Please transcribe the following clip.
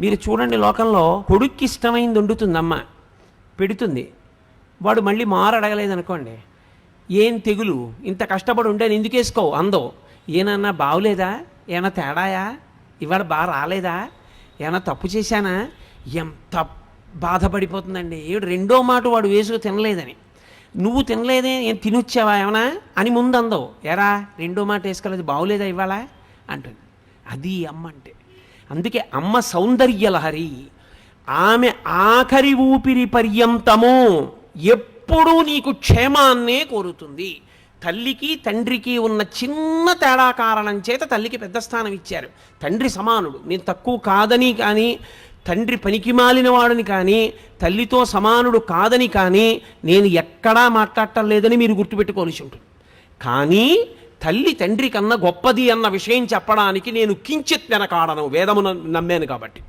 మీరు చూడండి, లోకంలో కొడుక్కి ఇష్టమైంది వండుతుంది అమ్మ, పెడుతుంది. వాడు మళ్ళీ మారడగలేదనుకోండి, ఏం తెగులు, ఇంత కష్టపడి ఉంటే ఎందుకు వేసుకోవు అందో. ఏనన్నా బాగులేదా, ఏమన్నా తేడాయా, ఇవాళ బాగా రాలేదా, ఏమన్నా తప్పు చేశానా, ఎంత బాధపడిపోతుందండి. రెండో మాట వాడు వేసుకు తినలేదని, నువ్వు తినలేదే, ఏం తినొచ్చావా ఏమన్నా అని ముందు అందో. ఎరా రెండో మాట వేసుకోలేదు, బాగులేదా ఇవాళ అంటుంది. అది అమ్మ అంటే. అందుకే అమ్మ సౌందర్యలహరి. ఆమె ఆఖరి ఊపిరి పర్యంతము ఎప్పుడూ నీకు క్షేమాన్నే కోరుతుంది. తల్లికి తండ్రికి ఉన్న చిన్న తేడా కారణం చేత తల్లికి పెద్ద స్థానం ఇచ్చారు. తండ్రి సమానుడు, నేను తక్కువ కాదని కానీ, తండ్రి పనికి మాలిన వాడని కానీ, తల్లితో సమానుడు కాదని కానీ నేను ఎక్కడా మాట్లాడటం లేదని మీరు గుర్తుపెట్టుకోవాల్సి ఉంటుంది. కానీ తల్లి తండ్రి కన్నా గొప్పది అన్న విషయం చెప్పడానికి నేను కించిత్ వెనకాడను, వేదమును నమ్మాను కాబట్టి.